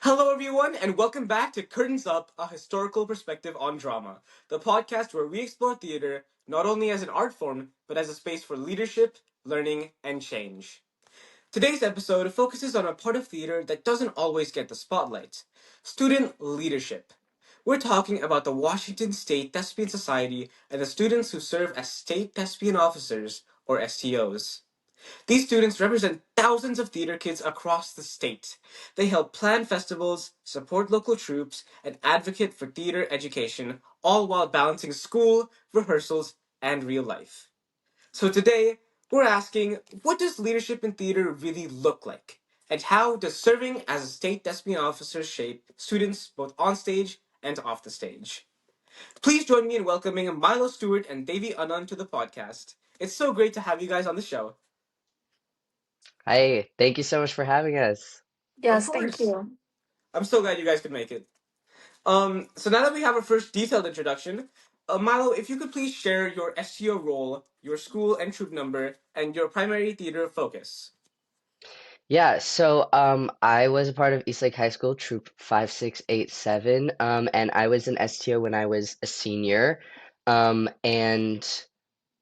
Hello, everyone, and welcome back to Curtains Up, a historical perspective on drama, the podcast where we explore theater not only as an art form, but as a space for leadership, learning, and change. Today's episode focuses on a part of theater that doesn't always get the spotlight: student leadership. We're talking about the Washington State Thespian Society and the students who serve as state thespian officers, or STOs. These students represent thousands of theater kids across the state. They help plan festivals, support local troops, and advocate for theater education, all while balancing school, rehearsals, and real life. So today, we're asking, what does leadership in theater really look like? And how does serving as a state thespian officer shape students both on stage and off the stage? Please join me in welcoming Milo, Stewart, and Devi Anand to the podcast. It's so great to have you guys on the show. Hi, thank you so much for having us. Of Yes, thank course. you. I'm so glad you guys could make it. So now that we have our first detailed introduction, Milo, if you could please share your STO role, your school and troop number, and your primary theater focus. I was a part of Eastlake High School, Troop 5687, and I was an STO when I was a senior. And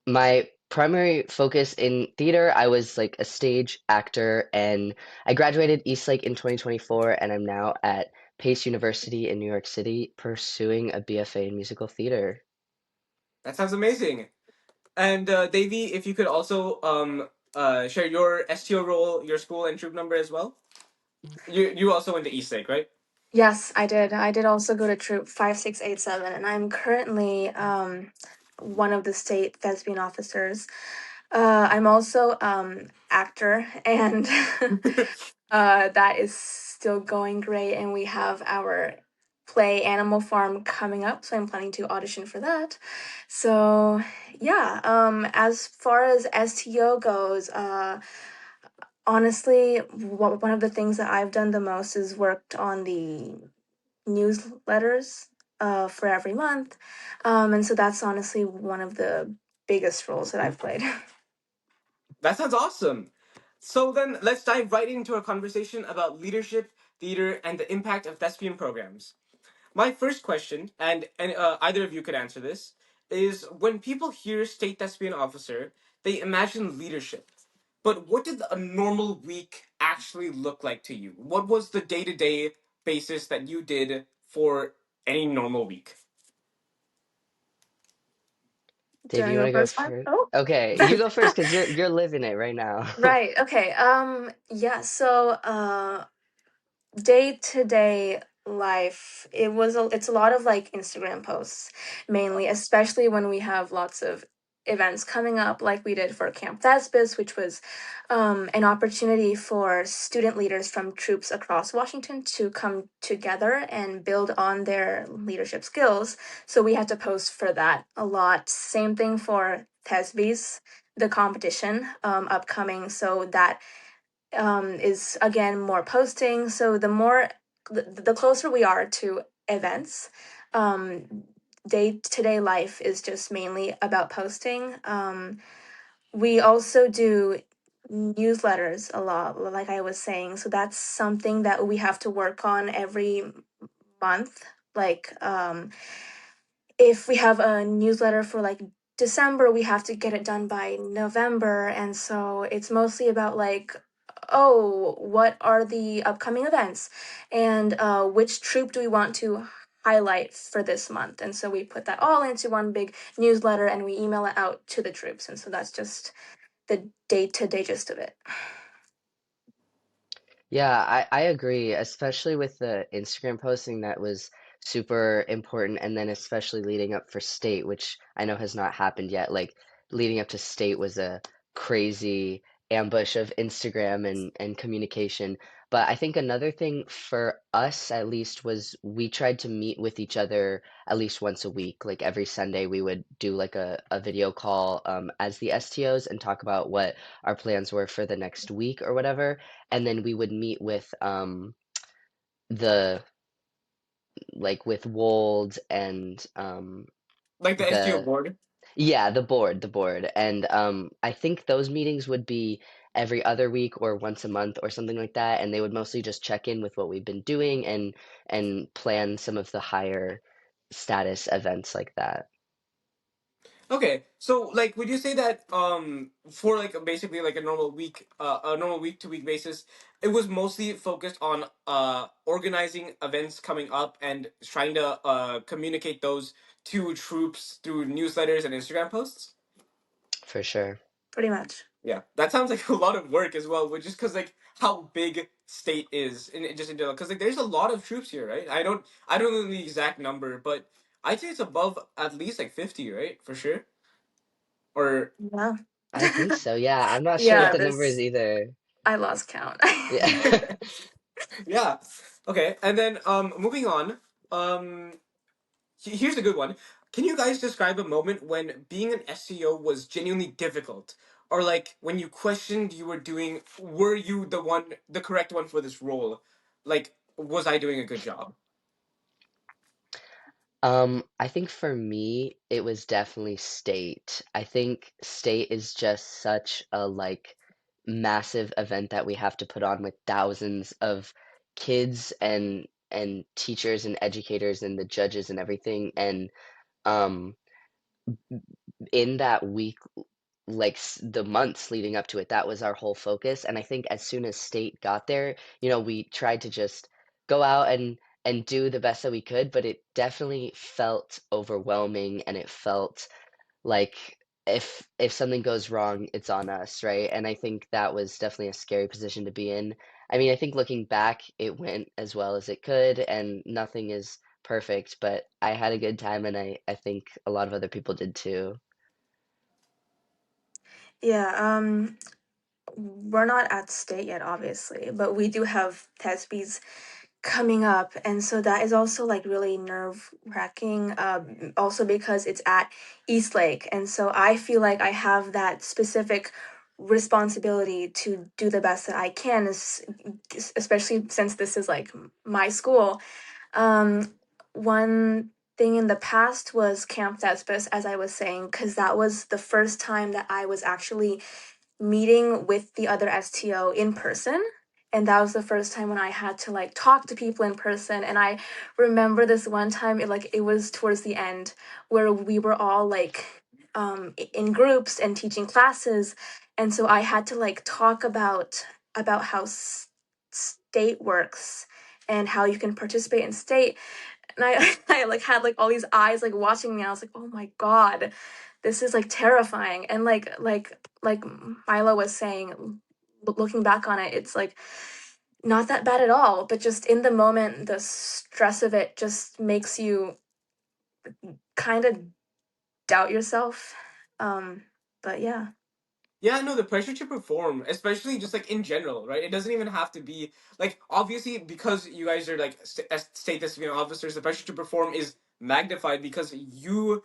my primary focus in theater, I was like a stage actor, and I graduated Eastlake in 2024, and I'm now at Pace University in New York City pursuing a BFA in musical theater. That sounds amazing. And Davey, if you could also share your STO role, your school and troop number as well. You also went to Eastlake, right? Yes, I did. I did also go to Troop 5687, and I'm currently one of the state thespian officers. I'm also actor, and that is still going great. And we have our play Animal Farm coming up, so I'm planning to audition for that. So yeah, as far as STO goes, honestly, one of the things that I've done the most is worked on the newsletters for every month. And so that's honestly one of the biggest roles that I've played. That sounds awesome. So then let's dive right into our conversation about leadership, theater, and the impact of thespian programs. My first question, and either of you could answer this, is when people hear state thespian officer, they imagine leadership. But what did a normal week actually look like to you? What was the day to day basis that you did for any normal week? Do Dave, I you want go to go first? Mark? first? Oh. Okay, you go first because you're living it right now. Right. Okay. Yeah. So, day to day life, it's a lot of like Instagram posts mainly, especially when we have lots of events coming up like we did for Camp Thespys, which was an opportunity for student leaders from troops across Washington to come together and build on their leadership skills. So we had to post for that a lot. Same thing for Thespys, the competition upcoming, so that is again more posting. So the closer we are to events, day to day life is just mainly about posting. We also do newsletters a lot, like I was saying. So that's something that we have to work on every month. Like if we have a newsletter for like December, we have to get it done by November. And so it's mostly about like, oh, what are the upcoming events? And which troop do we want to highlight for this month? And so we put that all into one big newsletter and we email it out to the troops. And so that's just the day to day gist of it. Yeah, I agree, especially with the Instagram posting that was super important, and then especially leading up for state, which I know has not happened yet. Like leading up to state was a crazy ambush of Instagram and communication. But I think another thing for us at least was we tried to meet with each other at least once a week. Like every Sunday we would do like a video call as the STOs and talk about what our plans were for the next week or whatever, and then we would meet with the with Wold and Like the STO the board? yeah, the board. And I think those meetings would be every other week or once a month or something like that, and they would mostly just check in with what we've been doing and plan some of the higher status events like that. Okay, so like, would you say that for like basically like a normal week to week basis, it was mostly focused on organizing events coming up and trying to communicate those to troops through newsletters and Instagram posts? For sure. Pretty much. Yeah, that sounds like a lot of work as well, which is because like how big state is in general. Because like there's a lot of troops here, right? I don't know the exact number, but I'd say it's above at least like 50, right? For sure. Or Yeah. I think so. Yeah, I'm not sure what Yeah, the number is this either. I lost count. Yeah. yeah. Okay, and then moving on. Um, here's a good one. Can you guys describe a moment when being an SEO was genuinely difficult? Or like when you questioned were you the correct one for this role? Like, was I doing a good job? I think for me, it was definitely state. I think state is just such a like massive event that we have to put on with thousands of kids and teachers and educators and the judges and everything. And um in that week, like the months leading up to it, that was our whole focus. And I think as soon as state got there, we tried to just go out and do the best that we could, but it definitely felt overwhelming and it felt like if something goes wrong, it's on us, right? And I think that was definitely a scary position to be in. I mean, I think looking back, it went as well as it could, and nothing is perfect, but I had a good time, and I think a lot of other people did too. Yeah, we're not at state yet, obviously, but we do have Thespys coming up, and so that is also like really nerve wracking. Also because it's at Eastlake, and so I feel like I have that specific responsibility to do the best that I can, especially since this is like my school. One thing in the past was Camp Thespis, as I was saying, because that was the first time that I was actually meeting with the other STO in person. And that was the first time when I had to like talk to people in person. And I remember this one time, it was towards the end where we were all like in groups and teaching classes. And so I had to like talk about how state works and how you can participate in state. And I I like had like all these eyes like watching me. I was like, oh my god, this is like terrifying. And like Milo was saying, looking back on it, it's like not that bad at all. But just in the moment, the stress of it just makes you kind of doubt yourself. Um, but yeah, Yeah, no, the pressure to perform, especially just like in general, right? It doesn't even have to be like obviously because you guys are like state Thespian officers, the pressure to perform is magnified because your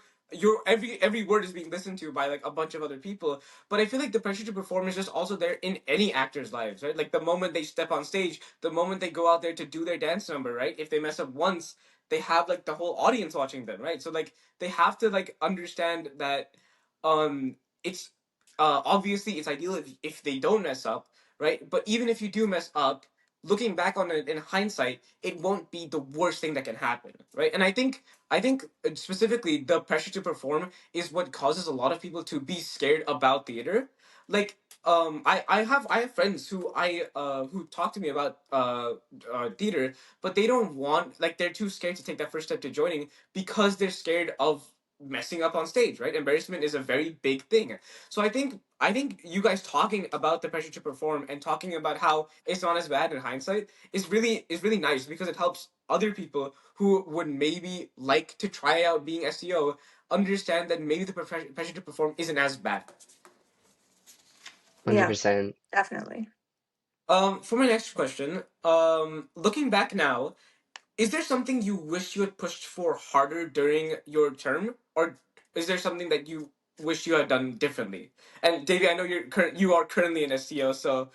every word is being listened to by like a bunch of other people. But I feel like the pressure to perform is just also there in any actor's lives, right? Like the moment they step on stage, the moment they go out there to do their dance number, right? If they mess up once, they have like the whole audience watching them, right? So like they have to like understand that it's obviously it's ideal if they don't mess up, right? But even if you do mess up, looking back on it in hindsight, it won't be the worst thing that can happen, right? And I think specifically the pressure to perform is what causes a lot of people to be scared about theater. Like I have friends who talk to me about theater, but they don't want like they're too scared to take that first step to joining because they're scared of messing up on stage, right? Embarrassment is a very big thing. So I think you guys talking about the pressure to perform and talking about how it's not as bad in hindsight is really nice because it helps other people who would maybe like to try out being SEO understand that maybe the pressure to perform isn't as bad. yeah, 100%. definitely. For my next question, looking back now, is there something you wish you had pushed for harder during your term, or is there something that you wish you had done differently? And Davey, I know you are currently an SEO, so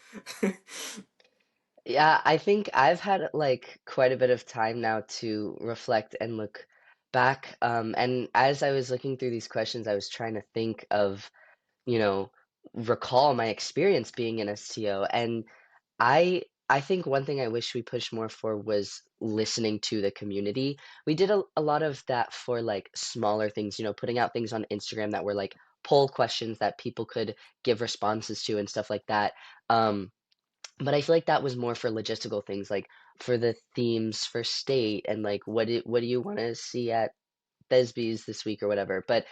Yeah, I think I've had like quite a bit of time now to reflect and look back. And as I was looking through these questions, I was trying to think of, you know, recall my experience being an STO, and I think one thing I wish we pushed more for was listening to the community. We did a lot of that for, like, smaller things, putting out things on Instagram that were, like, poll questions that people could give responses to and stuff like that. Um, but I feel like that was more for logistical things, like, for the themes for state and, like, what do you wanna see at Thespys this week or whatever. But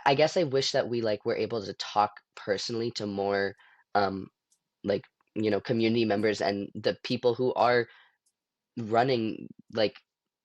I guess I wish that we, like, were able to talk personally to more, um, like, community members and the people who are running, like,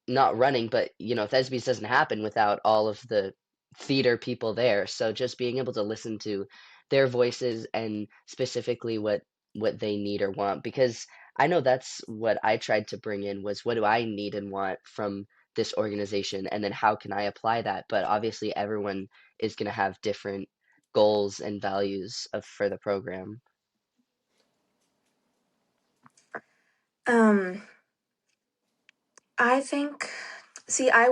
not running, but, Thespys doesn't happen without all of the theater people there. So just being able to listen to their voices and specifically what they need or want, because I know that's what I tried to bring in was what do I need and want from this organization, and then how can I apply that? But obviously everyone is going to have different goals and values for the program. Um, I think, see, I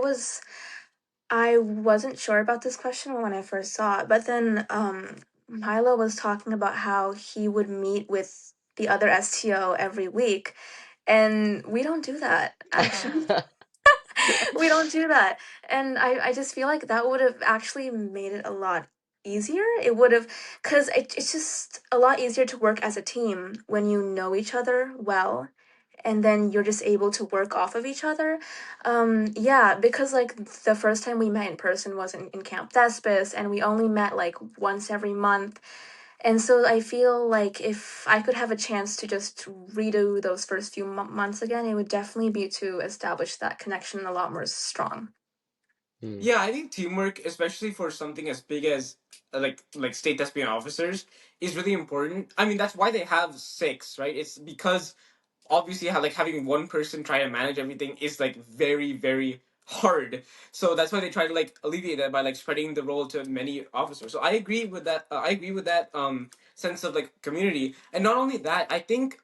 wasn't sure about this question when I first saw it, but then Milo was talking about how he would meet with the other STO every week, and we don't do that, actually. We don't do that. And I just feel like that would have actually made it a lot easier. It would have, because it's just a lot easier to work as a team when you know each other well, and then you're just able to work off of each other. Yeah, because like the first time we met in person was in Camp Thespis, and we only met like once every month. And so I feel like if I could have a chance to just redo those first few months again, it would definitely be to establish that connection a lot more strong. Mm. Yeah, I think teamwork, especially for something as big as like state thespian officers, is really important. I mean, that's why they have six, right? It's because obviously how like having one person try to manage everything is like very very hard. So that's why they try to like alleviate that by like spreading the role to many officers. So I agree with that. I agree with that sense of like community. And not only that, I think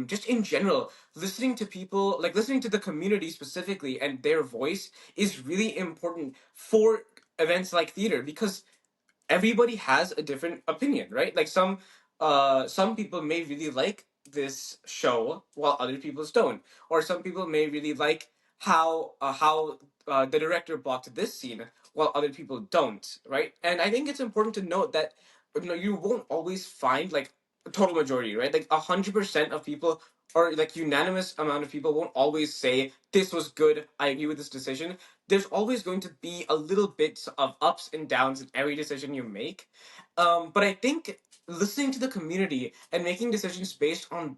just in general, listening to people, like listening to the community specifically and their voice is really important for events like theater, because everybody has a different opinion, right? Like some people may really like this show while other people don't, or some people may really like how the director blocked this scene while other people don't, right? And I think it's important to note that you won't always find like a total majority, right? Like 100% of people or like unanimous amount of people won't always say this was good, I agree with this decision. There's always going to be a little bit of ups and downs in every decision you make. But I think listening to the community and making decisions based on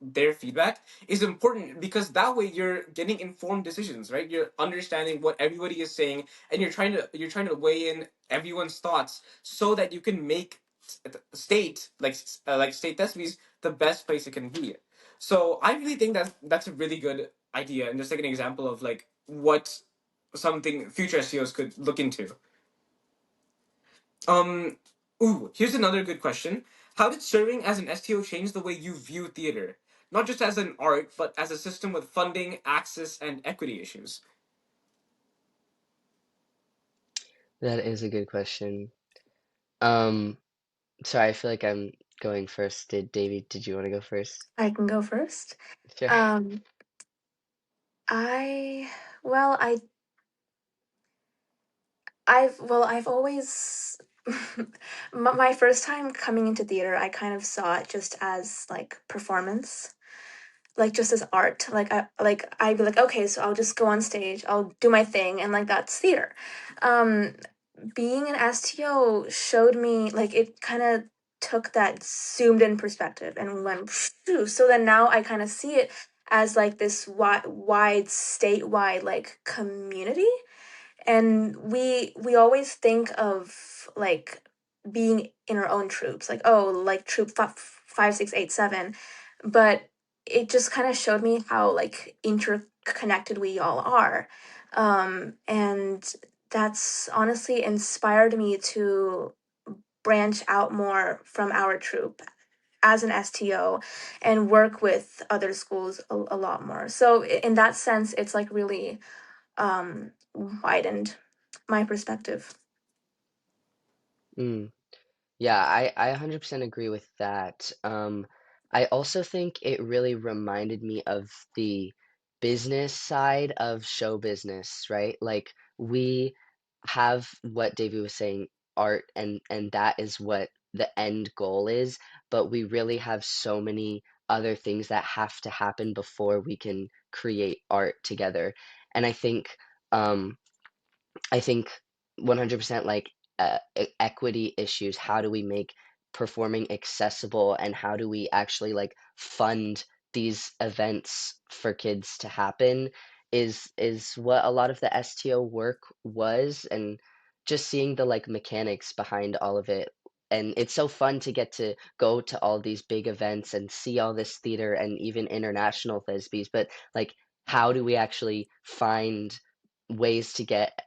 their feedback is important, because that way you're getting informed decisions, right? You're understanding what everybody is saying, and you're trying to weigh in everyone's thoughts so that you can make state like state Thespies the best place it can be. So I really think that that's a really good idea, and just like an example of like what something future SEOs could look into. Um, Here's another good question. How did serving as an STO change the way you view theater? Not just as an art, but as a system with funding, access, and equity issues. That is a good question. Um, Sorry, I feel like I'm going first. Did you want to go first? I can go first. Sure. Um, I well, I've always my first time coming into theater, I kind of saw it just as like performance, like just as art. I'd be like, okay, so I'll just go on stage, I'll do my thing, and like that's theater. Um, Being an STO showed me like it kind of took that zoomed in perspective and went phew. So then now I kind of see it as like this wide statewide like community, and we always think of like being in our own troops, like oh like troop 5687, but it just kind of showed me how like interconnected we all are, and that's honestly inspired me to branch out more from our troop as an STO and work with other schools a lot more. So in that sense it's like really widened my perspective. Mm. Yeah, I 100% agree with that. I also think it really reminded me of the business side of show business, right? Like we have what Davey was saying, art, and that is what the end goal is, but we really have so many other things that have to happen before we can create art together. And um I think 100% like equity issues. How do we make performing accessible and how do we actually like fund these events for kids to happen is what a lot of the STO work was, and just seeing the like mechanics behind all of it. And it's so fun to get to go to all these big events and see all this theater and even international Thesbies, but like how do we actually find ways to get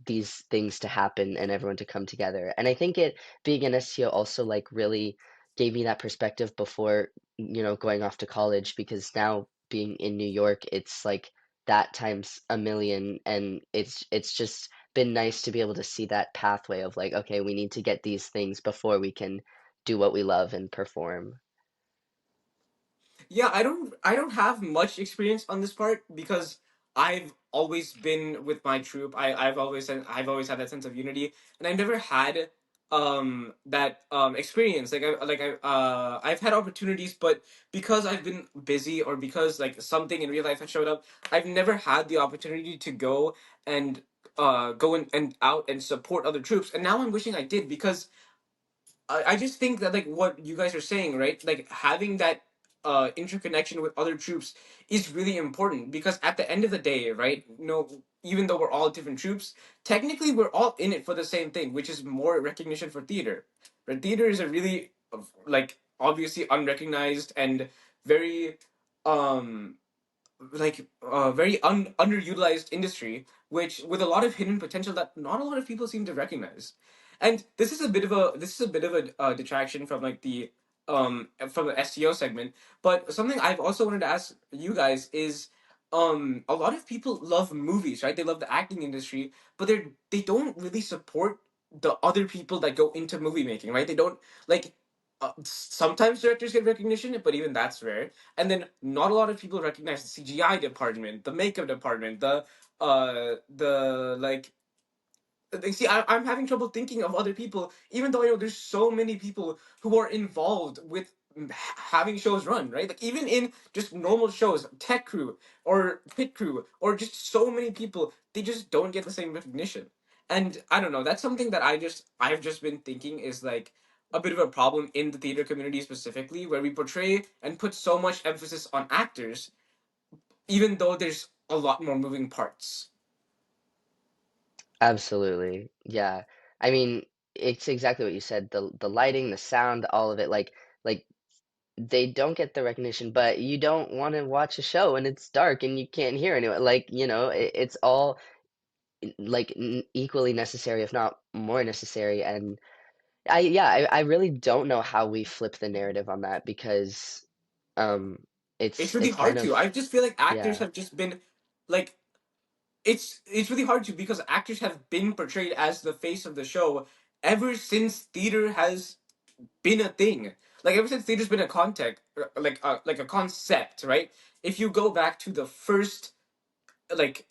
these things to happen and everyone to come together. And I think it being an STO also like really gave me that perspective before, going off to college, because now being in New York, it's like that times a million, and it's just been nice to be able to see that pathway of like, okay, we need to get these things before we can do what we love and perform. Yeah, I don't have much experience on this part because I've always been with my troop. I've always had that sense of unity, and I've never had that experience. I've had opportunities, but because I've been busy or because like something in real life has showed up, I've never had the opportunity to and go and out and support other troops. And now I'm wishing I did, because I just think that like what you guys are saying, right? Like having that interconnection with other troops is really important, because at the end of the day, right? Even though we're all different troops, technically we're all in it for the same thing, which is more recognition for theater. Right? Theater is a really like obviously unrecognized and very very underutilized industry, which with a lot of hidden potential that not a lot of people seem to recognize. And this is a bit of a detraction from like the from the SEO segment. But something I've also wanted to ask you guys is, a lot of people love movies, right? They love the acting industry, but they don't really support the other people that go into movie making, right? They don't like. Sometimes directors get recognition, but even that's rare. And then not a lot of people recognize the CGI department, the makeup department, the like. See, I'm having trouble thinking of other people, even though I know there's so many people who are involved with having shows run, right? Like even in just normal shows, tech crew or pit crew or just so many people, they just don't get the same recognition. And I don't know, that's something that I've just been thinking is like a bit of a problem in the theater community specifically, where we portray and put so much emphasis on actors, even though there's a lot more moving parts. Absolutely. Yeah. I mean, it's exactly what you said. The lighting, the sound, all of it, like they don't get the recognition, but you don't want to watch a show and it's dark and you can't hear anyone. Like, it's all like equally necessary, if not more necessary. And I really don't know how we flip the narrative on that, because um It's it's really it's kind hard of, to. I just feel like actors yeah, have just been like it's really hard to, because actors have been portrayed as the face of the show ever since theater has been a thing. Like ever since theater's been a context, like a concept, right? If you go back to the first like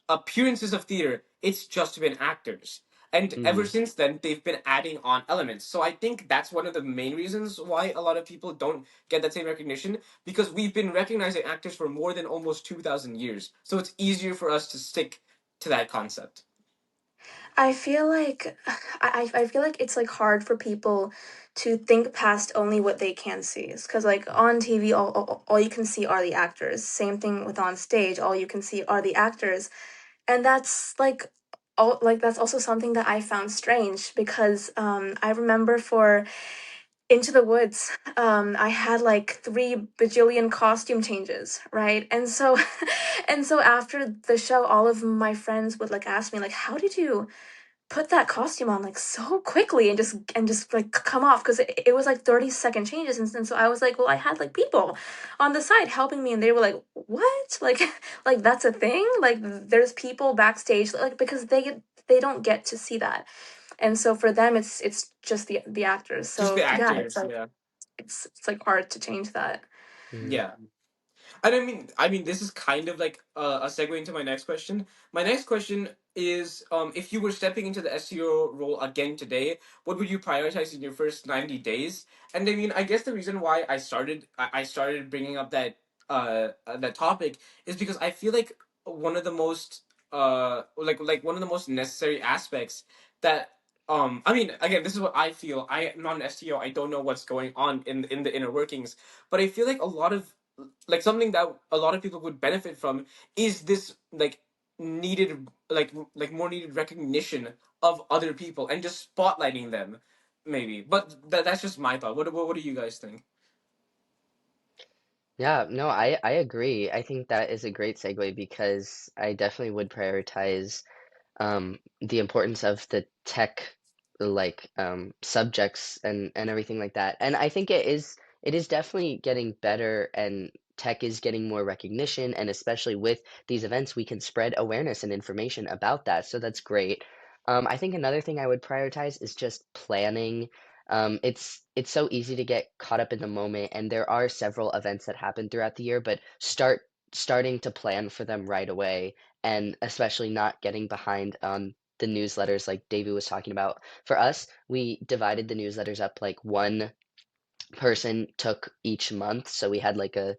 appearances of theater, it's just been actors. And ever mhm. since then, they've been adding on elements. So I think that's one of the main reasons why a lot of people don't get that same recognition, because we've been recognizing actors for more than almost 2,000 years. So it's easier for us to stick to that concept. I feel like I feel like it's like hard for people to think past only what they can see. Because like on TV, all you can see are the actors. Same thing with on stage, all you can see are the actors, and that's like all like that's also something that I found strange because I remember for Into the Woods, I had like 3 bajillion costume changes, right? And so, and so after the show, all of my friends would like ask me like, "How did you put that costume on like so quickly and just like come off?" Because it was like 30-second changes, and so I was like, "Well, I had like people on the side helping me," and they were like, "What? Like, like that's a thing? Like, there's people backstage like because they don't get to see that." and so for them it's just the actors. Just the So yeah, actors, yeah. it's like hard to change that. Mhm. Yeah. And I mean, this is kind of like a segue into my next question. My next question is, if you were stepping into the SEO role again today, what would you prioritize in your first 90 days? And I mean, I guess the reason why I started bringing up that topic is because I feel like one of the most like one of the most necessary aspects that I mean, again, this is what I feel. I am not an SEO. I don't know what's going on in the inner workings, but I feel like a lot of like something that a lot of people would benefit from is this like needed like more needed recognition of other people and just spotlighting them, maybe. But that's just my thought. What do you guys think? Yeah, no, I agree. I think that is a great segue because I definitely would prioritize the importance of the tech like subjects and everything like that. And I think it is definitely getting better and tech is getting more recognition and especially with these events we can spread awareness and information about that. So that's great. I think another thing I would prioritize is just planning. It's so easy to get caught up in the moment and there are several events that happen throughout the year, but starting to plan for them right away and especially not getting behind on the newsletters like Davey was talking about. For us, we divided the newsletters up like one person took each month, so we had like a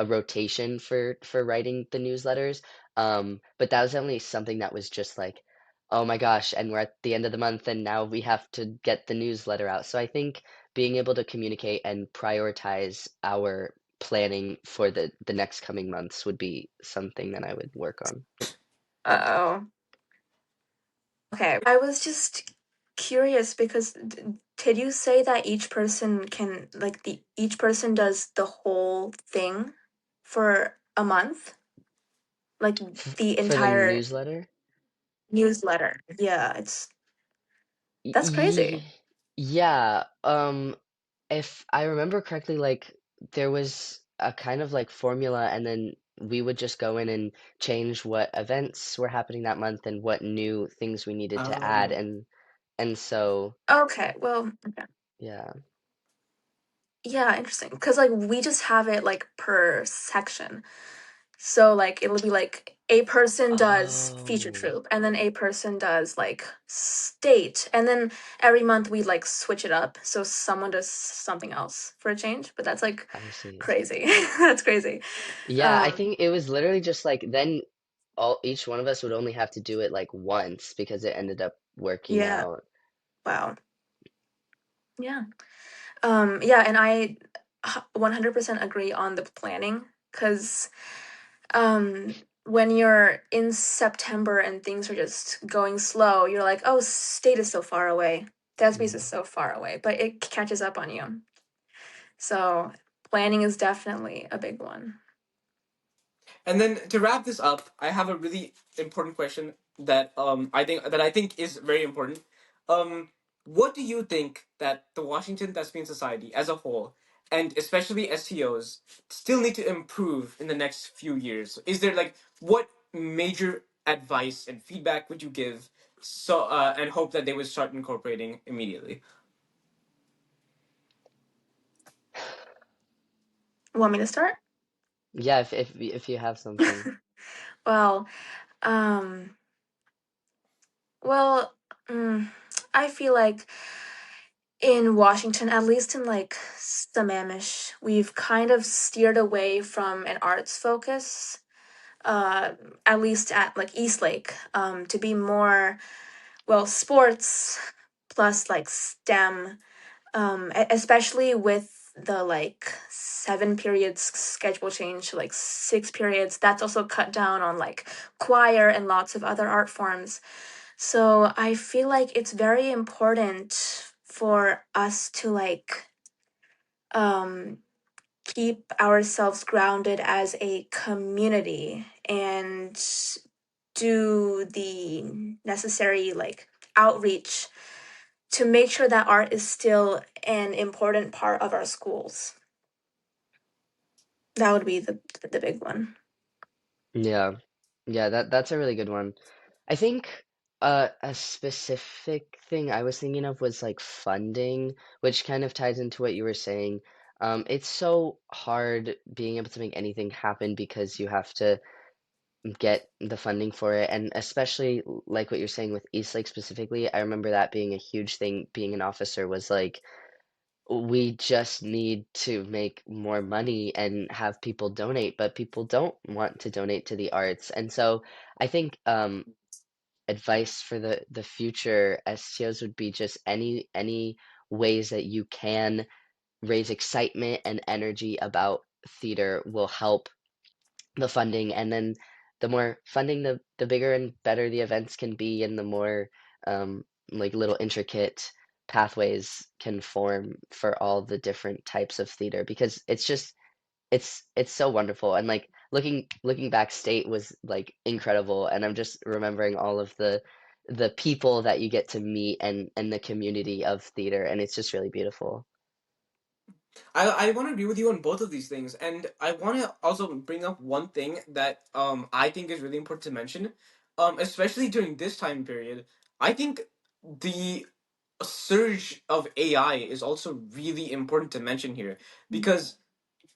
rotation for writing the newsletters. But that was only something that was just like, oh my gosh, and we're at the end of the month and now we have to get the newsletter out. So I think being able to communicate and prioritize our planning for the next coming months would be something that I would work on. Uh-oh. Okay, I was just curious because did you say that each person can like the each person does the whole thing for a month? Like the For the entire newsletter? newsletter. Yeah, that's crazy. Y yeah, if I remember correctly, like there was a kind of like formula, and then we would just go in and change what events were happening that month and what new things we needed to add, Oh. and so Okay, well, okay. yeah. Yeah, interesting. Because like we just have it like per section. So like it'll be like a person does feature Oh, troupe and then a person does like state and then every month we like switch it up so someone does something else for a change, but that's like I see. crazy. That's crazy. Yeah, I Um think it was literally just like then all each one of us would only have to do it like once because it ended up working yeah, out. wow. Yeah. Yeah, and I 100% agree on the planning cuz when you're in September and things are just going slow, you're like, oh, state is so far away. Thespys is Mm. so far away, but it catches up on you. So planning is definitely a big one. And then to wrap this up, I have a really important question that I think is very important. Um, what do you think that the Washington Thespian Society as a whole, and especially STOs, still need to improve in the next few years? Is there like what major advice and feedback would you give and hope that they would start incorporating immediately? Want me to start? Yeah, if you have something. Well, um, well, mm, I feel like in Washington, at least in like Sammamish, we've kind of steered away from an arts focus. Uh, at least at like Eastlake, to be more well sports plus like STEM, especially with the like 7 periods schedule change to like 6 periods. That's also cut down on like choir and lots of other art forms. So I feel like it's very important for us to like um keep ourselves grounded as a community and do the necessary like outreach to make sure that art is still an important part of our schools. That would be the big one. Yeah. Yeah, that's a really good one. I think A specific thing I was thinking of was like funding, which kind of ties into what you were saying. It's so hard being able to make anything happen because you have to get the funding for it, and especially like what you're saying with Eastlake specifically, I remember that being a huge thing. Being an officer was like, we just need to make more money and have people donate, but people don't want to donate to the arts, and so I think advice for the future STOs would be just any ways that you can raise excitement and energy about theater will help the funding, and then the more funding, the bigger and better the events can be, and the more like little intricate pathways can form for all the different types of theater because it's so wonderful, and like looking back, State was like incredible, and I'm just remembering all of the people that you get to meet and the community of theater, and it's just really beautiful. I want to agree with you on both of these things, and I want to also bring up one thing that I think is really important to mention, especially during this time period. I think the surge of AI is also really important to mention here because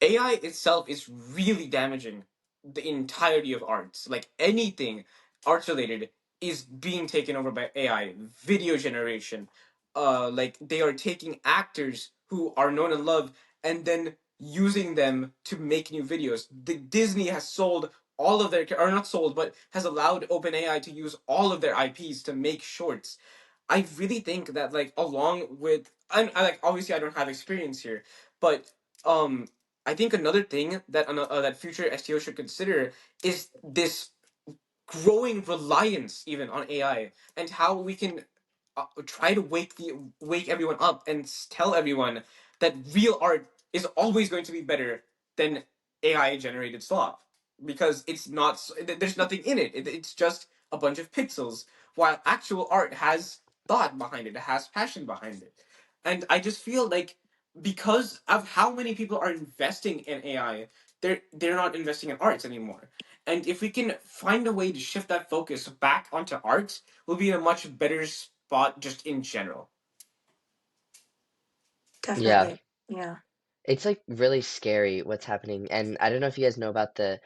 AI itself is really damaging the entirety of arts. Like anything arts related is being taken over by AI. Video generation, like they are taking actors who are known and loved and then using them to make new videos. Disney has sold all of their, or not sold, but has allowed OpenAI to use all of their IPs to make shorts. I really think that like along with, I like obviously I don't have experience here, but um I think another thing that that future STO should consider is this growing reliance even on AI and how we can try to wake everyone up and tell everyone that real art is always going to be better than AI generated slop because it's not there's nothing in it. It's just a bunch of pixels while actual art has thought behind it, it has passion behind it. And I just feel like because of how many people are investing in AI, they're not investing in arts anymore. And if we can find a way to shift that focus back onto art, we'll be in a much better spot just in general. Yeah, Definitely. Yeah. it's like really scary what's happening, and I don't know if you guys know about the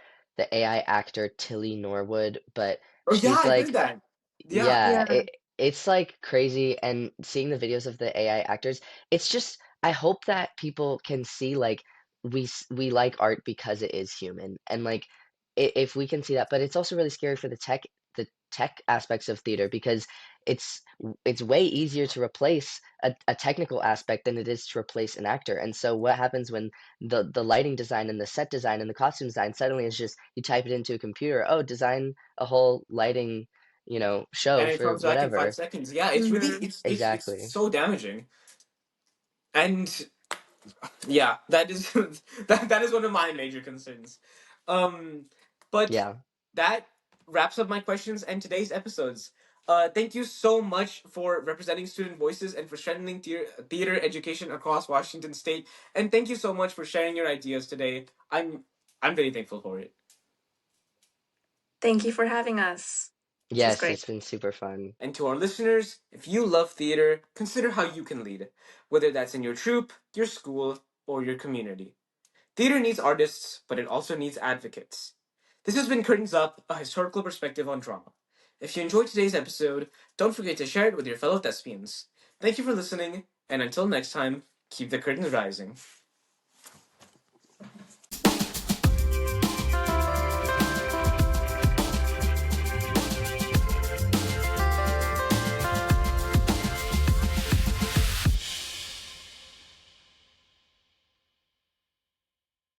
AI actor Tilly Norwood, but Oh yeah, she's I heard like, that. Yeah. yeah, Yeah. it's like crazy, and seeing the videos of the AI actors, it's just I hope that people can see like we like art because it is human, and like if we can see that, but it's also really scary for the tech aspects of theater because it's it's way easier to replace a technical aspect than it is to replace an actor. And so what happens when the lighting design and the set design and the costume design suddenly is just you type it into a computer, oh, design a whole lighting, show And it for comes back in five whatever. seconds. Yeah, it's really Mm-hmm. it's Exactly. so damaging. And yeah, that is that is one of my major concerns. Um, but Yeah. that wraps up my questions and today's episodes. Thank you so much for representing student voices and for strengthening theater education across Washington State. And thank you so much for sharing your ideas today. I'm very thankful for it. Thank you for having us. This was Yes, great. it's been super fun. And to our listeners, if you love theater, consider how you can lead, whether that's in your troupe, your school, or your community. Theater needs artists, but it also needs advocates. This has been Curtains Up, a historical perspective on drama. If you enjoyed today's episode, don't forget to share it with your fellow thespians. Thank you for listening, and until next time, keep the curtains rising.